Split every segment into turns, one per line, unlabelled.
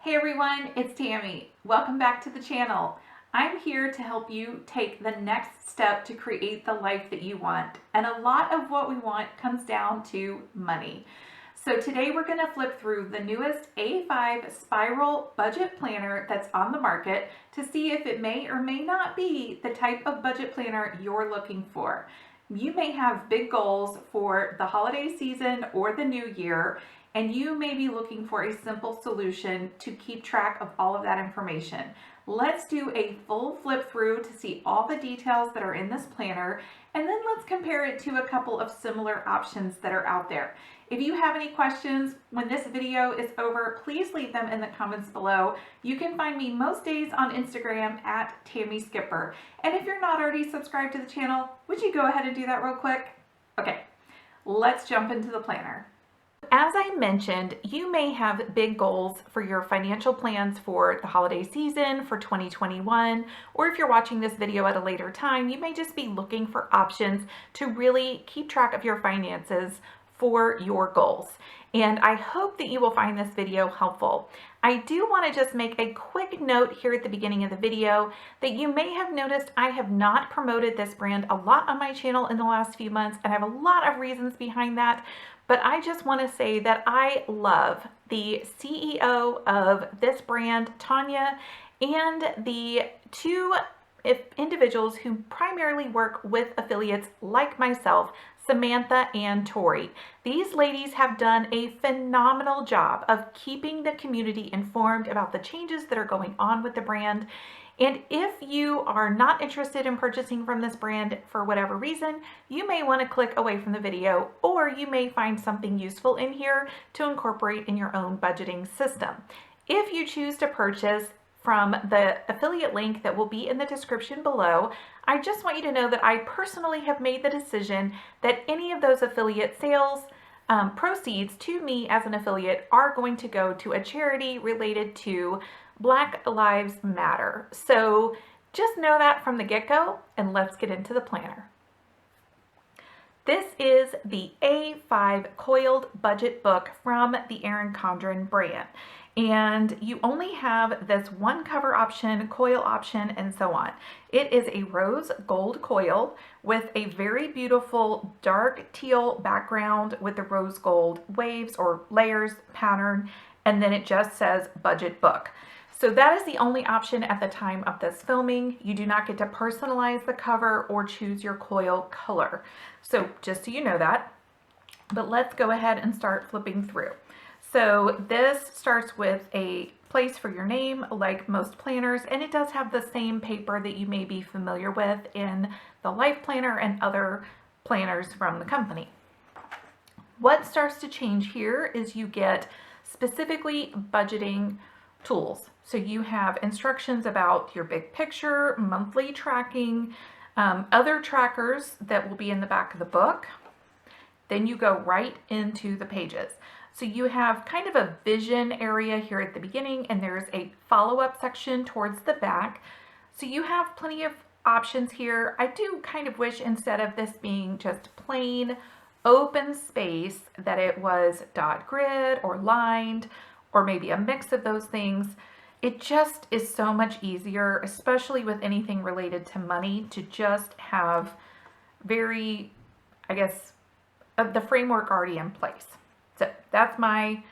Hey everyone, it's Tammy. Welcome back to the channel. I'm here to help you take the next step to create the life that you want. And a lot of what we want comes down to money. So today we're going to flip through the newest A5 Spiral Budget Planner that's on the market to see if it may or may not be the type of budget planner you're looking for. You may have big goals for the holiday season or the new year, and you may be looking for a simple solution to keep track of all of that information. Let's do a full flip through to see all the details that are in this planner, and then let's compare it to a couple of similar options that are out there. If you have any questions when this video is over, please leave them in the comments below. You can find me most days on Instagram at Tammy Skipper. And if you're not already subscribed to the channel, would you go ahead and do that real quick? Okay, let's jump into the planner. As I mentioned, you may have big goals for your financial plans for the holiday season for 2021, or if you're watching this video at a later time, you may just be looking for options to really keep track of your finances for your goals. And I hope that you will find this video helpful. I do want to just make a quick note here at the beginning of the video that you may have noticed I have not promoted this brand a lot on my channel in the last few months, and I have a lot of reasons behind that. But I just want to say that I love the CEO of this brand, Tanya, and the two individuals who primarily work with affiliates like myself, Samantha and Tori. These ladies have done a phenomenal job of keeping the community informed about the changes that are going on with the brand. And if you are not interested in purchasing from this brand for whatever reason, you may want to click away from the video, or you may find something useful in here to incorporate in your own budgeting system. If you choose to purchase from the affiliate link that will be in the description below, I just want you to know that I personally have made the decision that any of those affiliate sales proceeds to me as an affiliate are going to go to a charity related to Black Lives Matter. So just know that from the get-go, and let's get into the planner. This is the A5 Coiled Budget book from the Erin Condren brand. And you only have this one cover option, coil option, and so on. It is a rose gold coil with a very beautiful dark teal background with the rose gold waves or layers pattern, and then it just says budget book. So that is the only option at the time of this filming. You do not get to personalize the cover or choose your coil color. So just so you know that, but let's go ahead and start flipping through. So this starts with a place for your name, like most planners, and it does have the same paper that you may be familiar with in the Life Planner and other planners from the company. What starts to change here is you get specifically budgeting tools. So you have instructions about your big picture, monthly tracking, other trackers that will be in the back of the book. Then you go right into the pages. So you have kind of a vision area here at the beginning, and there's a follow-up section towards the back. So you have plenty of options here. I do kind of wish instead of this being just plain open space that it was dot grid or lined, or maybe a mix of those things. It just is so much easier, especially with anything related to money, to just have very, I guess, the framework already in place. So that's my,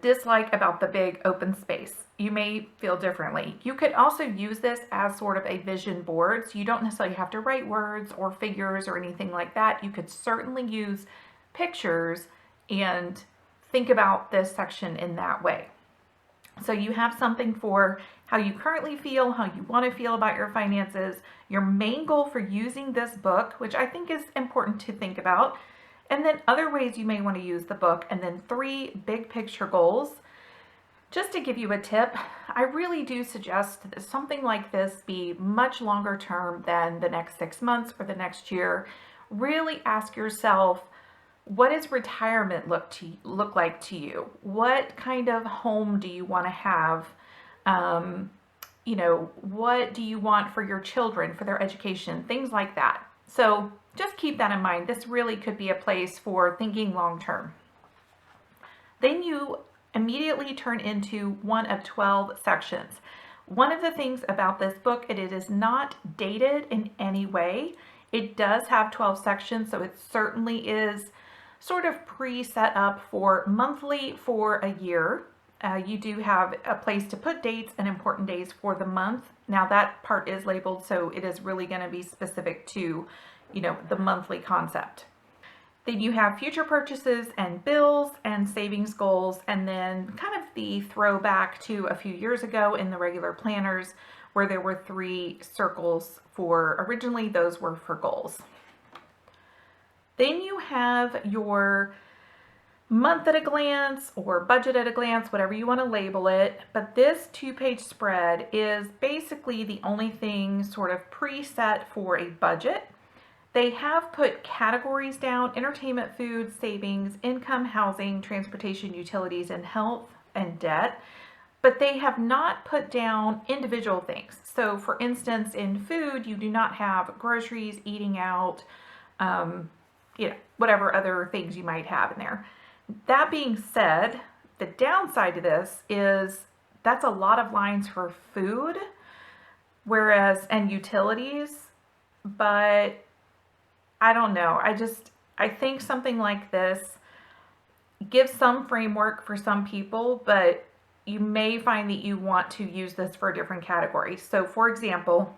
dislike about the big open space. You may feel differently. You could also use this as sort of a vision board, so you don't necessarily have to write words or figures or anything like that. You could certainly use pictures and think about this section in that way. So you have something for how you currently feel, how you want to feel about your finances, your main goal for using this book, which I think is important to think about, and then other ways you may want to use the book, and then 3 big picture goals. Just to give you a tip, I really do suggest that something like this be much longer term than the next 6 months or the next year. Really ask yourself, what does retirement look like to you? What kind of home do you want to have? What do you want for your children, for their education, things like that. So just keep that in mind. This really could be a place for thinking long term. Then you immediately turn into one of 12 sections. One of the things about this book, it is not dated in any way. It does have 12 sections, so it certainly is sort of pre-set up for monthly for a year. You do have a place to put dates and important days for the month. Now that part is labeled, so it is really going to be specific to, the monthly concept. Then you have future purchases and bills and savings goals, and then kind of the throwback to a few years ago in the regular planners where there were 3 circles for, originally those were for goals. Then you have your month at a glance or budget at a glance, whatever you want to label it. But this 2-page spread is basically the only thing sort of preset for a budget. They have put categories down: entertainment, food, savings, income, housing, transportation, utilities, and health and debt. But they have not put down individual things. So for instance, in food, you do not have groceries, eating out, whatever other things you might have in there. That being said, the downside to this is that's a lot of lines for food, and utilities, but I don't know. I think something like this gives some framework for some people, but you may find that you want to use this for a different category. So for example,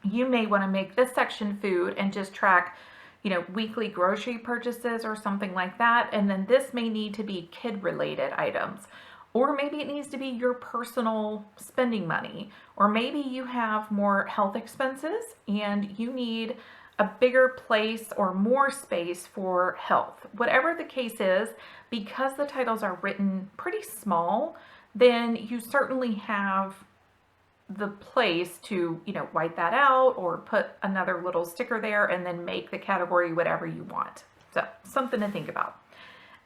you may want to make this section food and just track weekly grocery purchases or something like that. And then this may need to be kid-related items. Or maybe it needs to be your personal spending money. Or maybe you have more health expenses and you need a bigger place or more space for health. Whatever the case is, because the titles are written pretty small, then you certainly have the place to, white that out or put another little sticker there and then make the category whatever you want. So something to think about.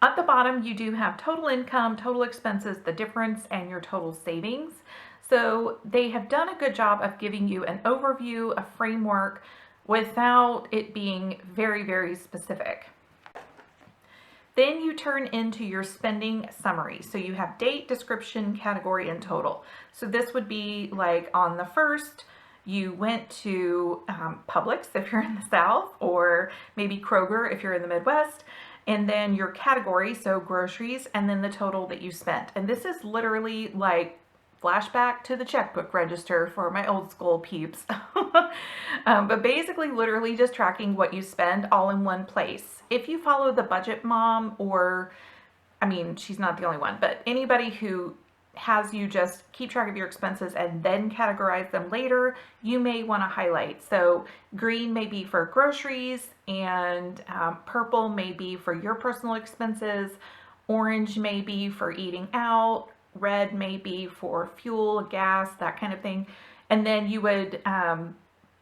At the bottom, you do have total income, total expenses, the difference, and your total savings. So they have done a good job of giving you an overview, a framework, without it being very, very specific. Then you turn into your spending summary. So you have date, description, category, and total. So this would be like on the 1st, you went to Publix if you're in the South, or maybe Kroger if you're in the Midwest, and then your category, so groceries, and then the total that you spent. And this is literally like flashback to the checkbook register for my old school peeps. But basically literally just tracking what you spend all in one place. If you follow the budget mom, or she's not the only one, but anybody who has you just keep track of your expenses and then categorize them later, you may want to highlight. So green may be for groceries, and purple may be for your personal expenses, orange may be for eating out, red may be for fuel, gas, that kind of thing. And then you would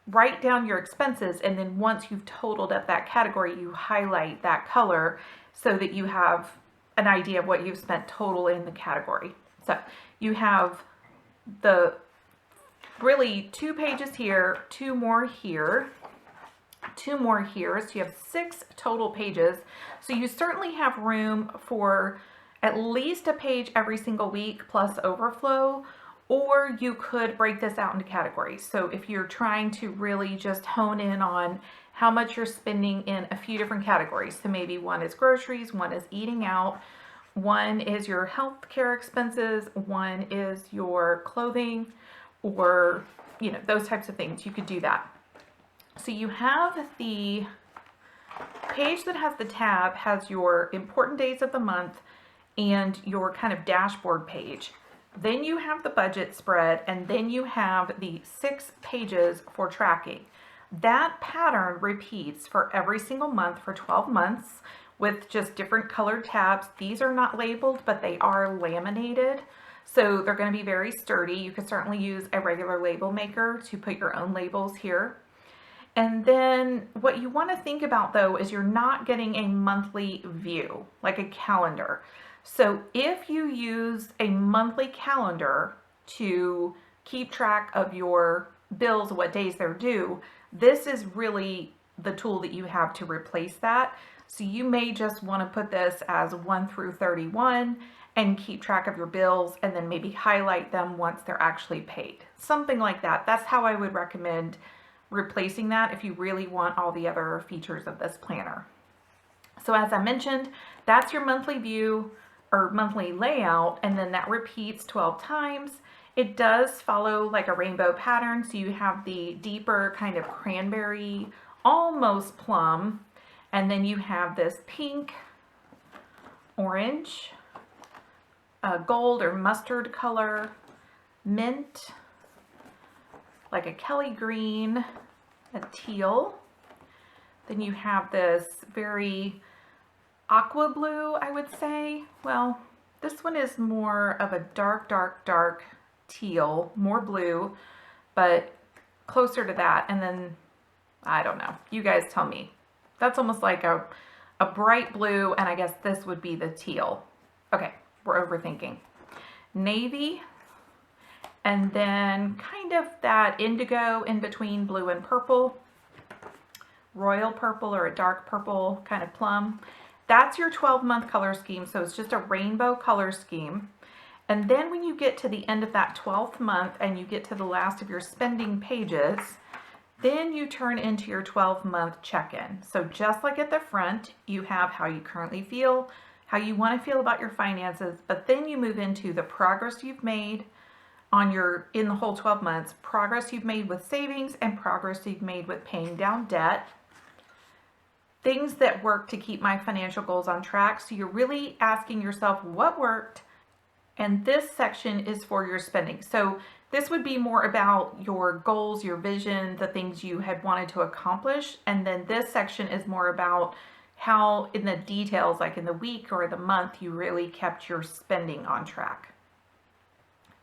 write down your expenses, and then once you've totaled up that category, you highlight that color so that you have an idea of what you've spent total in the category. So you have the really 2 pages here, 2 more here, 2 more here. So you have 6 total pages. So you certainly have room for at least a page every single week plus overflow, or you could break this out into categories. So if you're trying to really just hone in on how much you're spending in a few different categories, so maybe one is groceries, one is eating out, one is your healthcare expenses, one is your clothing, or those types of things, you could do that. So you have the page that has the tab, has your important days of the month and your kind of dashboard page. Then you have the budget spread, and then you have the 6 pages for tracking. That pattern repeats for every single month for 12 months with just different colored tabs. These are not labeled, but they are laminated, so they're going to be very sturdy. You could certainly use a regular label maker to put your own labels here. And then what you want to think about though is you're not getting a monthly view like a calendar. So if you use a monthly calendar to keep track of your bills, what days they're due, this is really the tool that you have to replace that. So you may just want to put this as 1 through 31, and keep track of your bills and then maybe highlight them once they're actually paid. Something like that. That's how I would recommend replacing that if you really want all the other features of this planner. So as I mentioned, that's your monthly view or monthly layout, and then that repeats 12 times. It does follow like a rainbow pattern, so you have the deeper kind of cranberry, almost plum, and then you have this pink, orange, gold or mustard color, mint, like a Kelly green, a teal. Then you have this very aqua blue, I would say. Well, this one is more of a dark, dark, dark teal, more blue, but closer to that. And then, I don't know, you guys tell me. That's almost like a bright blue, and I guess this would be the teal. Okay, we're overthinking. Navy, and then kind of that indigo in between blue and purple, royal purple or a dark purple kind of plum. That's your 12-month color scheme, so it's just a rainbow color scheme. And then when you get to the end of that 12th month and you get to the last of your spending pages, then you turn into your 12-month check-in. So just like at the front, you have how you currently feel, how you want to feel about your finances, but then you move into the progress you've made in the whole 12 months, progress you've made with savings, and progress you've made with paying down debt. Things that work to keep my financial goals on track. So you're really asking yourself what worked, and this section is for your spending. So this would be more about your goals, your vision, the things you had wanted to accomplish, and then this section is more about how in the details, like in the week or the month, you really kept your spending on track.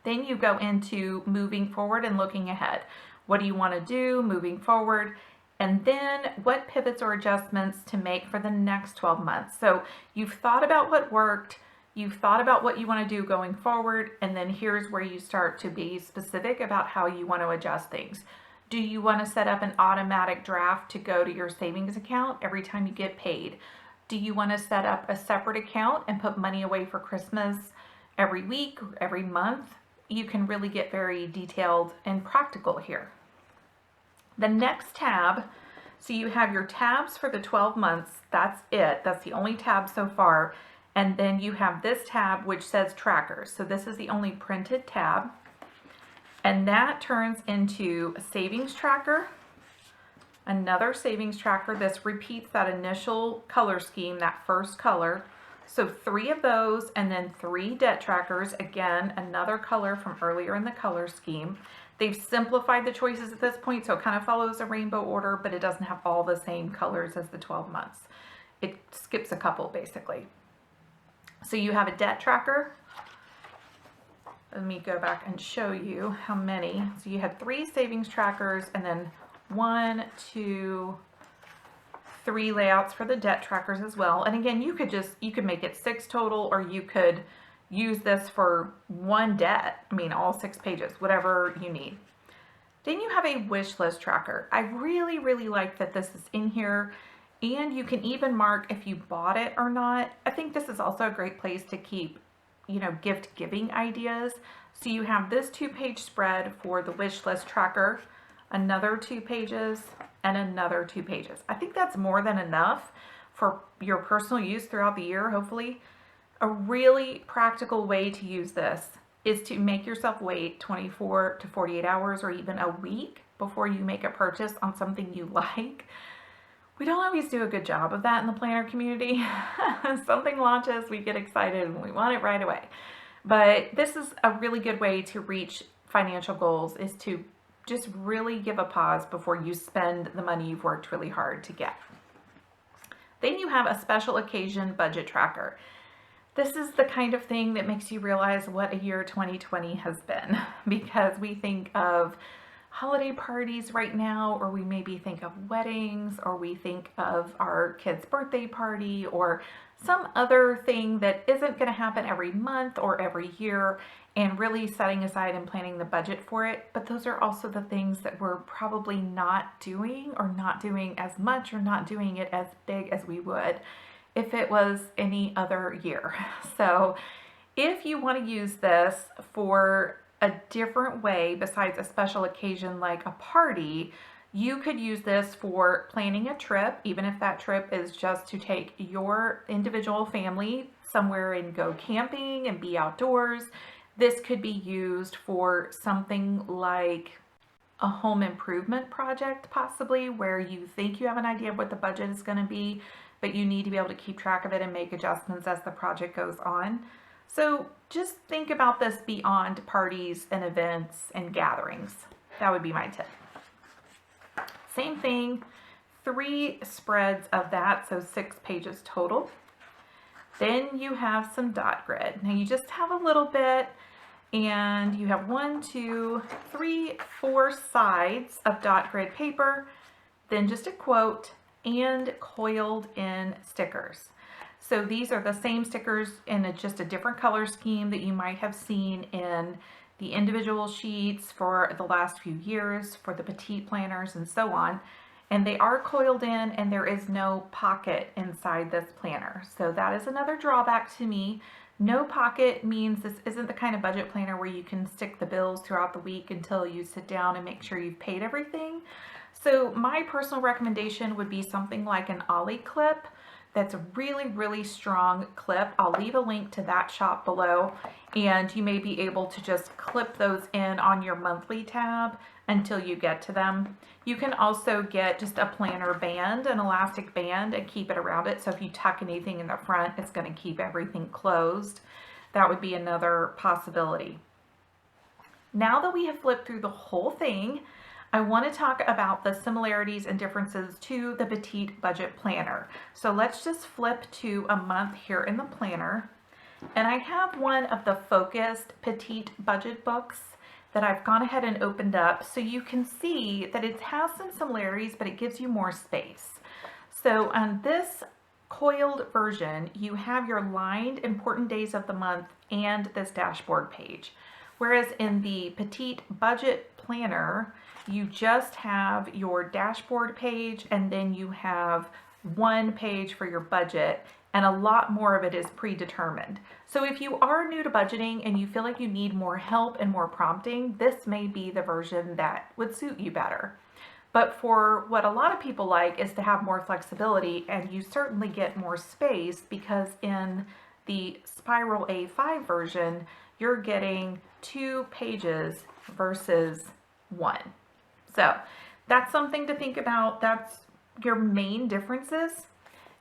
Then you go into moving forward and looking ahead. What do you want to do moving forward? And then what pivots or adjustments to make for the next 12 months. So you've thought about what worked, you've thought about what you want to do going forward, and then here's where you start to be specific about how you want to adjust things. Do you want to set up an automatic draft to go to your savings account every time you get paid? Do you want to set up a separate account and put money away for Christmas every week or every month? You can really get very detailed and practical here. The next tab, so you have your tabs for the 12 months, that's it, that's the only tab so far, and then you have this tab which says trackers, so this is the only printed tab, and that turns into a savings tracker, another savings tracker. This repeats that initial color scheme, that first color, so 3 of those, and then 3 debt trackers, again another color from earlier in the color scheme. They've simplified the choices at this point, so it kind of follows a rainbow order, but it doesn't have all the same colors as the 12 months. It skips a couple, basically. So you have a debt tracker. Let me go back and show you how many. So you had 3 savings trackers, and then 1, 2, 3 layouts for the debt trackers as well. And again, you could make it 6 total, or you could use this for 1 debt. I mean, all 6 pages, whatever you need. Then you have a wish list tracker. I really, really like that this is in here, and you can even mark if you bought it or not. I think this is also a great place to keep, gift giving ideas. So you have this 2-page spread for the wish list tracker, another 2 pages, and another 2 pages. I think that's more than enough for your personal use throughout the year, hopefully. A really practical way to use this is to make yourself wait 24 to 48 hours or even a week before you make a purchase on something you like. We don't always do a good job of that in the planner community. Something launches, we get excited and we want it right away. But this is a really good way to reach financial goals, is to just really give a pause before you spend the money you've worked really hard to get. Then you have a special occasion budget tracker. This is the kind of thing that makes you realize what a year 2020 has been, because we think of holiday parties right now, or we maybe think of weddings, or we think of our kid's birthday party, or some other thing that isn't going to happen every month or every year, and really setting aside and planning the budget for it. But those are also the things that we're probably not doing, or not doing as much, or not doing it as big as we would if it was any other year. So If you want to use this for a different way besides a special occasion like a party, you could use this for planning a trip, even if that trip is just to take your individual family somewhere and go camping and be outdoors. This could be used for something like a home improvement project, possibly, where you think you have an idea of what the budget is going to be, but you need to be able to keep track of it and make adjustments as the project goes on. So just think about this beyond parties and events and gatherings. That would be my tip. Same thing, 3 spreads of that, so 6 pages total. Then you have some dot grid. Now you just have a little bit, and you have 1, 2, 3, 4 sides of dot grid paper, then just a quote and coiled in stickers. So these are the same stickers in just a different color scheme that you might have seen in the individual sheets for the last few years for the Petite planners and so on. And they are coiled in, and there is no pocket inside this planner. So that is another drawback to me. No pocket means this isn't the kind of budget planner where you can stick the bills throughout the week until you sit down and make sure you've paid everything. So my personal recommendation would be something like an OliClip. That's a really, really strong clip. I'll leave a link to that shop below, and you may be able to just clip those in on your monthly tab until you get to them. You can also get just a planner band, an elastic band, and keep it around it. So if you tuck anything in the front, it's going to keep everything closed. That would be another possibility. Now that we have flipped through the whole thing, I want to talk about the similarities and differences to the Petite Budget Planner. So let's just flip to a month here in the planner. And I have one of the focused Petite budget books that I've gone ahead and opened up, so you can see that it has some similarities, but it gives you more space. So on this coiled version, you have your lined important days of the month and this dashboard page. Whereas in the Petite Budget Planner, you just have your dashboard page, and then you have 1 page for your budget, and a lot more of it is predetermined. So if you are new to budgeting and you feel like you need more help and more prompting, this may be the version that would suit you better. But for what a lot of people like is to have more flexibility, and you certainly get more space because in the Spiral A5 version, you're getting 2 pages versus 1. So that's something to think about. That's your main differences.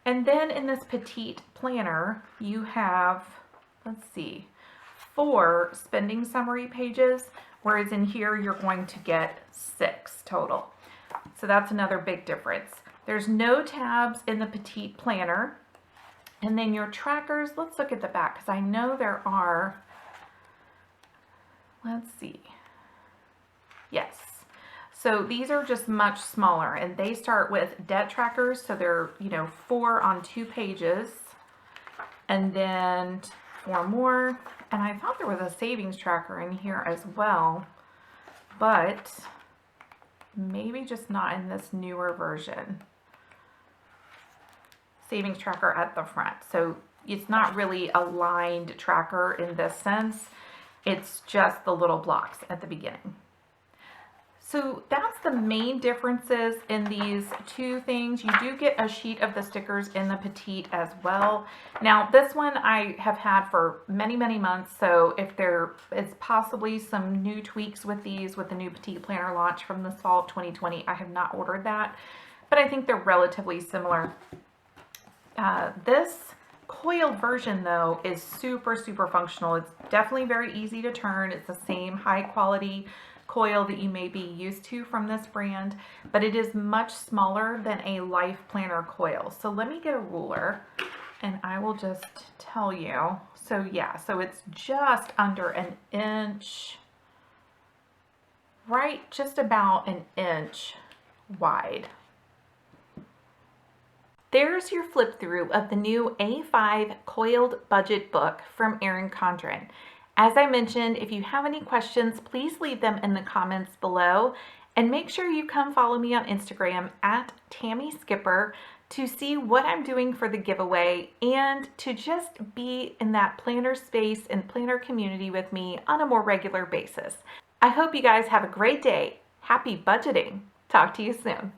And then in this Petite planner, you have, let's see, 4 spending summary pages, whereas in here you're going to get 6 total. So that's another big difference. There's no tabs in the Petite planner. And then your trackers, let's look at the back, because I know there are, let's see, yes. So these are just much smaller, and they start with debt trackers. So they're, 4 on 2 pages, and then 4 more. And I thought there was a savings tracker in here as well, but maybe just not in this newer version. Savings tracker at the front. So it's not really a lined tracker in this sense. It's just the little blocks at the beginning. So that's the main differences in these 2 things. You do get a sheet of the stickers in the Petite as well. Now this one I have had for many, many months, so if there is possibly some new tweaks with these with the new Petite planner launch from this fall of 2020, I have not ordered that, but I think they're relatively similar. This coiled version though is super, super functional. It's definitely very easy to turn. It's the same high quality coil that you may be used to from this brand, but it is much smaller than a life planner coil. So let me get a ruler and I will just tell you. So yeah, so it's just under an inch, right, just about an inch wide. There's your flip through of the new A5 Coiled Budget book from Erin Condren. As I mentioned, if you have any questions, please leave them in the comments below, and make sure you come follow me on Instagram at Tammy Skipper to see what I'm doing for the giveaway, and to just be in that planner space and planner community with me on a more regular basis. I hope you guys have a great day. Happy budgeting. Talk to you soon.